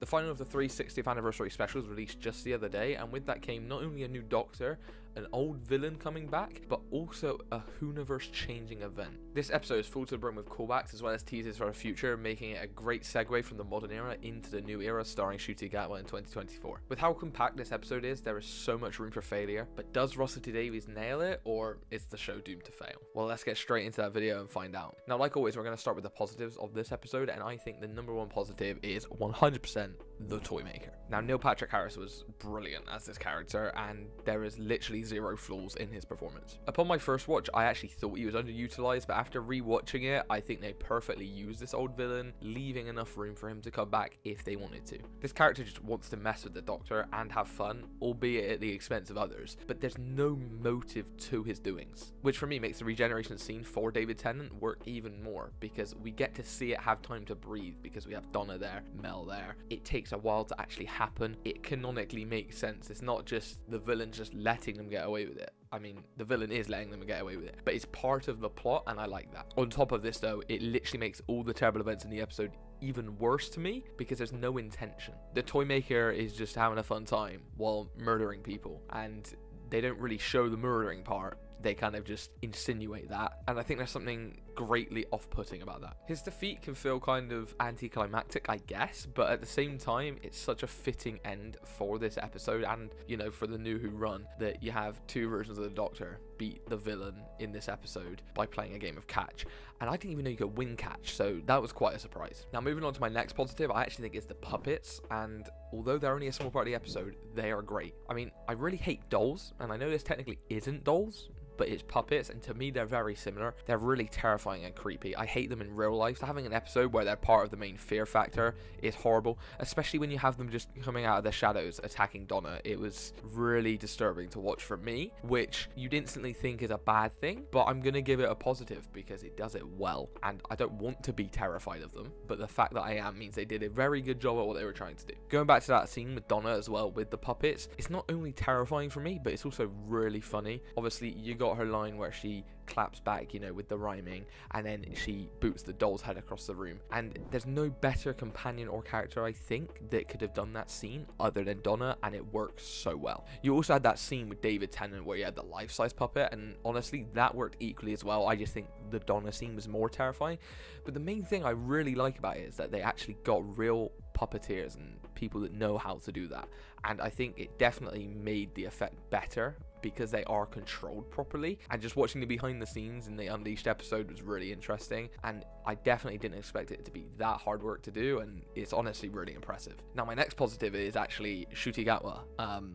The final of the 360th anniversary specials released just the other day, and with that came not only a new Doctor, an old villain coming back, but also a Hooniverse changing event. This episode is full to the brim with callbacks as well as teasers for the future, making it a great segue from the modern era into the new era starring Ncuti Gatwa in 2024. With how compact this episode is, there is so much room for failure, but does Russell T Davies nail it, or is the show doomed to fail? Well, let's get straight into that video and find out. Now, like always, we're going to start with the positives of this episode, and I think the number one positive is 100% the Toymaker. Now, Neil Patrick Harris was brilliant as this character, and there is literally zero flaws in his performance. Upon my first watch, I actually thought he was underutilized, but after rewatching it, I think they perfectly used this old villain, leaving enough room for him to come back if they wanted to. This character just wants to mess with the Doctor and have fun, albeit at the expense of others, but there's no motive to his doings, which for me makes the regeneration scene for David Tennant work even more, because we get to see it have time to breathe, because we have Donna there, Mel there. It takes a while to actually happen. It canonically makes sense. It's not just the villain just letting them get away with it. I mean, the villain is letting them get away with it, but it's part of the plot, and I like that. On top of this, though, it literally makes all the terrible events in the episode even worse to me, because there's no intention. The Toymaker is just having a fun time while murdering people, and they don't really show the murdering part. They kind of just insinuate that, and I think there's something greatly off-putting about that. His defeat can feel kind of anticlimactic, I guess, but at the same time, it's such a fitting end for this episode, and, you know, for the New Who run, that you have two versions of the Doctor beat the villain in this episode by playing a game of catch, and I didn't even know you could win catch, so that was quite a surprise. Now, moving on to my next positive, I actually think it's the puppets, and although they're only a small part of the episode, they are great. I mean, I really hate dolls, and I know this technically isn't dolls, but it's puppets, and to me they're very similar. They're really terrifying and creepy. I hate them in real life. So having an episode where they're part of the main fear factor is horrible, especially when you have them just coming out of the shadows attacking Donna. It was really disturbing to watch for me, which you'd instantly think is a bad thing, but I'm gonna give it a positive because it does it well, and I don't want to be terrified of them, but the fact that I am means they did a very good job at what they were trying to do. Going back to that scene with Donna as well with the puppets, it's not only terrifying for me, but it's also really funny. Obviously, you got her line where she claps back, you know, with the rhyming, and then she boots the doll's head across the room, and there's no better companion or character, I think, that could have done that scene other than Donna, and it works so well. You also had that scene with David Tennant where you had the life-size puppet, and honestly that worked equally as well. I just think the Donna scene was more terrifying, but the main thing I really like about it is that they actually got real puppeteers and people that know how to do that, and I think it definitely made the effect better because they are controlled properly, and just watching the behind the scenes in the Unleashed episode was really interesting, and I definitely didn't expect it to be that hard work to do, and it's honestly really impressive. Now, my next positive is actually Ncuti Gatwa.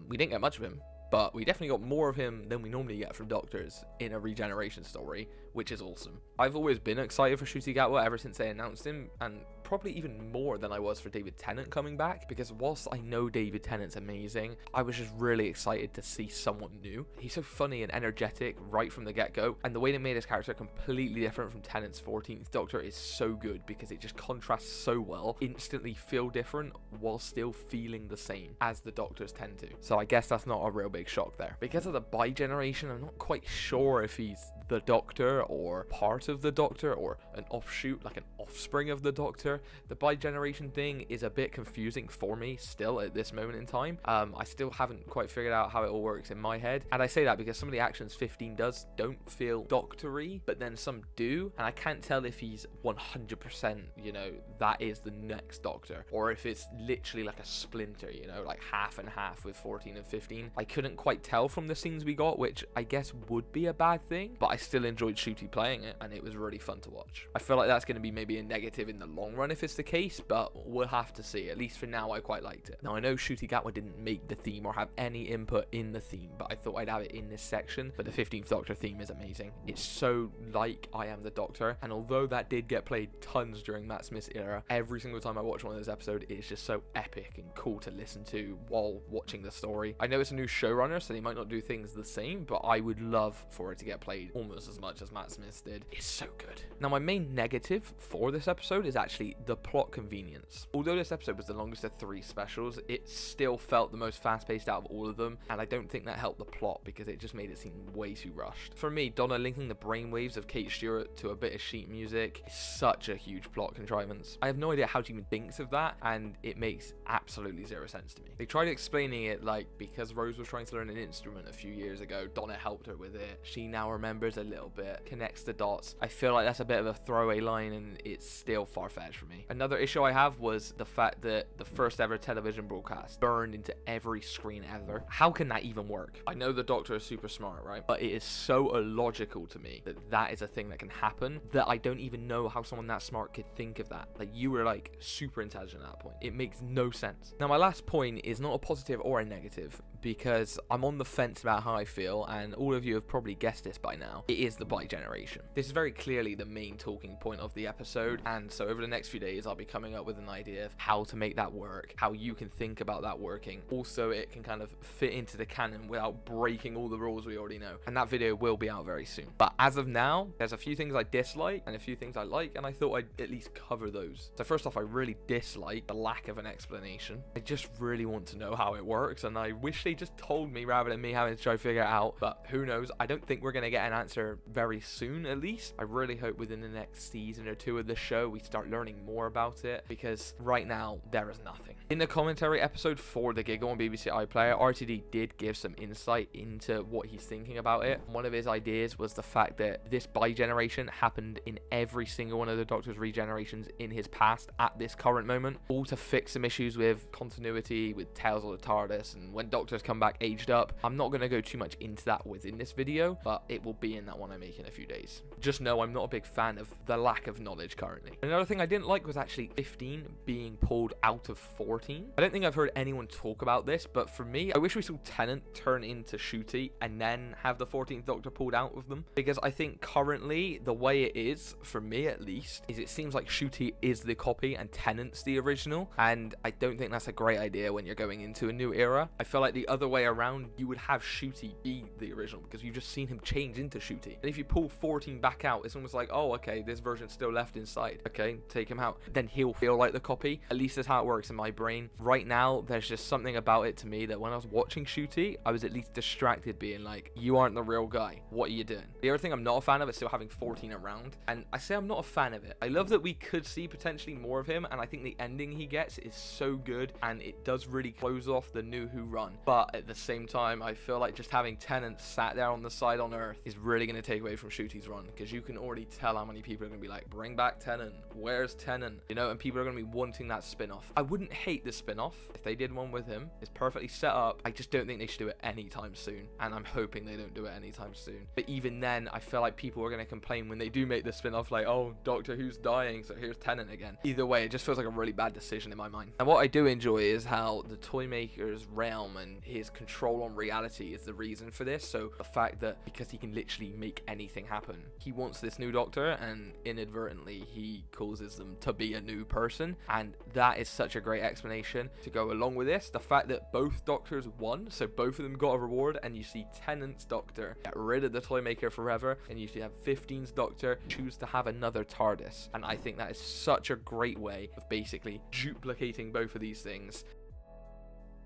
We didn't get much of him, but we definitely got more of him than we normally get from Doctors in a regeneration story, which is awesome. I've always been excited for Ncuti Gatwa ever since they announced him, and probably even more than I was for David Tennant coming back, because whilst I know David Tennant's amazing, I was just really excited to see someone new. He's so funny and energetic right from the get-go, and the way they made his character completely different from Tennant's 14th Doctor is so good, because it just contrasts so well. Instantly feel different while still feeling the same as the Doctors tend to. So I guess that's not a real big shock there. Because of the bi-generation, I'm not quite sure if he's the Doctor or part of the Doctor or an offshoot, like an offspring of the Doctor. The bi-generation thing is a bit confusing for me still at this moment in time. I still haven't quite figured out how it all works in my head, and I say that because some of the actions 15 does don't feel Doctor-y, but then some do, and I can't tell if he's 100%, you know, that is the next Doctor, or if it's literally like a splinter, you know, like half and half with 14 and 15. I couldn't quite tell from the scenes we got, which I guess would be a bad thing, but I still enjoyed Ncuti playing it, and it was really fun to watch. I feel like that's going to be maybe a negative in the long run if it's the case, but we'll have to see. At least for now, I quite liked it. Now, I know Ncuti Gatwa didn't make the theme or have any input in the theme, but I thought I'd have it in this section. But the 15th Doctor theme is amazing. It's so like I Am the Doctor, and although that did get played tons during Matt Smith's era, every single time I watch one of those episodes, it's just so epic and cool to listen to while watching the story. I know it's a new showrunner, so they might not do things the same, but I would love for it to get played almost almost as much as Matt Smith's did. It's so good. Now, my main negative for this episode is actually the plot convenience. Although this episode was the longest of 3 specials, it still felt the most fast-paced out of all of them, and I don't think that helped the plot because it just made it seem way too rushed. For me, Donna linking the brainwaves of Kate Stewart to a bit of sheet music is such a huge plot contrivance. I have no idea how she even thinks of that, and it makes absolutely zero sense to me. They tried explaining it like because Rose was trying to learn an instrument a few years ago, Donna helped her with it. She now remembers a little bit, connects the dots. I feel like that's a bit of a throwaway line, and it's still far-fetched for me. Another issue I have was the fact that the first ever television broadcast burned into every screen ever. How can that even work? I know the Doctor is super smart, right? But it is so illogical to me that that is a thing that can happen that I don't even know how someone that smart could think of that. Like, you were like super intelligent at that point. It makes no sense. Now, my last point is not a positive or a negative, because I'm on the fence about how I feel, and all of you have probably guessed this by now. It is the bi-generation. This is very clearly the main talking point of the episode, and so over the next few days I'll be coming up with an idea of how to make that work, how you can think about that working. Also, it can kind of fit into the canon without breaking all the rules we already know, and that video will be out very soon. But as of now, there's a few things I dislike and a few things I like, and I thought I'd at least cover those. So first off, I really dislike the lack of an explanation. I just really want to know how it works, and I wish they just told me rather than me having to try to figure it out. But who knows? I don't think we're going to get an answer very soon, at least. I really hope within the next season or 2 of the show we start learning more about it, because right now there is nothing. In the commentary episode for the Giggle on BBC iPlayer, RTD did give some insight into what he's thinking about it. One of his ideas was the fact that this bi-generation happened in every single one of the Doctor's regenerations in his past at this current moment, all to fix some issues with continuity, with Tales of the TARDIS, and when Doctors come back aged up. I'm not going to go too much into that within this video, but it will be in that one I make in a few days. Just know I'm not a big fan of the lack of knowledge currently. Another thing I didn't like was actually 15 being pulled out of 14. I don't think I've heard anyone talk about this, but for me, I wish we saw Tennant turn into Ncuti and then have the 14th Doctor pulled out of them, because I think currently the way it is, for me at least, is it seems like Ncuti is the copy and Tennant's the original, and I don't think that's a great idea when you're going into a new era. I feel like the other way around, you would have Ncuti be the original, because you've just seen him change into Ncuti. And if you pull 14 back out, it's almost like, oh, okay, this version's still left inside. Okay, take him out. Then he'll feel like the copy. At least that's how it works in my brain. Right now, there's just something about it to me that when I was watching Ncuti, I was at least distracted, being like, you aren't the real guy. What are you doing? The other thing I'm not a fan of is still having 14 around. And I say I'm not a fan of it. I love that we could see potentially more of him, and I think the ending he gets is so good, and it does really close off the New Who run. But at the same time, I feel like just having Tennant sat there on the side on Earth is really going to take away from Ncuti's run, because you can already tell how many people are going to be like, bring back Tennant, where's Tennant, you know, and people are going to be wanting that spin-off. I wouldn't hate the spin-off if they did one with him. It's perfectly set up. I just don't think they should do it anytime soon, and I'm hoping they don't do it anytime soon. But even then, I feel like people are going to complain when they do make the spin-off, like, oh, Doctor Who's dying, so here's Tennant again. Either way, it just feels like a really bad decision in my mind. And what I do enjoy is how the Toymaker's realm and his control on reality is the reason for this. So the fact that because he can literally make anything happen, he wants this new Doctor, and inadvertently he causes them to be a new person, and that is such a great explanation to go along with this. The fact that both Doctors won, so both of them got a reward, and you see Tennant's Doctor get rid of the Toymaker forever, and you see have 15's Doctor choose to have another TARDIS, and I think that is such a great way of basically duplicating both of these things.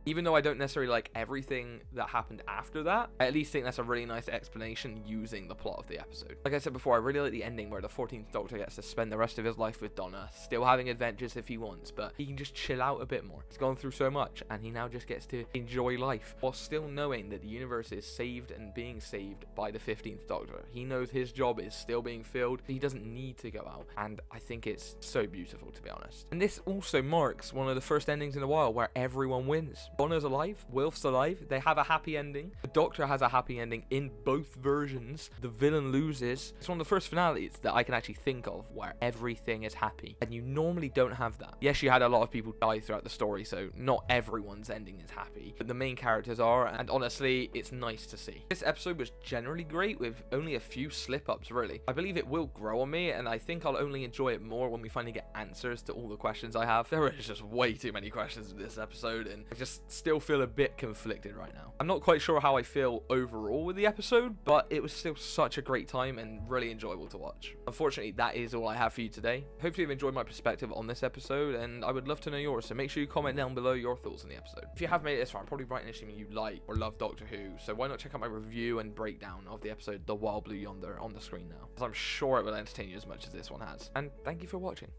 Even though I don't necessarily like everything that happened after that, I at least think that's a really nice explanation using the plot of the episode. Like I said before, I really like the ending where the 14th Doctor gets to spend the rest of his life with Donna, still having adventures if he wants, but he can just chill out a bit more. He's gone through so much, and he now just gets to enjoy life, while still knowing that the universe is saved and being saved by the 15th Doctor. He knows his job is still being filled, he doesn't need to go out, and I think it's so beautiful, to be honest. And this also marks one of the first endings in a while where everyone wins. Donna's alive, Wilf's alive, they have a happy ending, the Doctor has a happy ending in both versions, the villain loses. It's one of the first finales that I can actually think of where everything is happy, and you normally don't have that. Yes, you had a lot of people die throughout the story, so not everyone's ending is happy, but the main characters are, and honestly, it's nice to see. This episode was generally great, with only a few slip-ups, really. I believe it will grow on me, and I think I'll only enjoy it more when we finally get answers to all the questions I have. There is just way too many questions in this episode, and I just still feel a bit conflicted right now. I'm not quite sure how I feel overall with the episode, but it was still such a great time and really enjoyable to watch. Unfortunately, that is all I have for you today. Hopefully you've enjoyed my perspective on this episode, and I would love to know yours, so make sure you comment down below your thoughts on the episode. If you have made it this far, I'm probably right in assuming you like or love Doctor Who, so why not check out my review and breakdown of the episode The Wild Blue Yonder on the screen now, as I'm sure it will entertain you as much as this one has. And thank you for watching.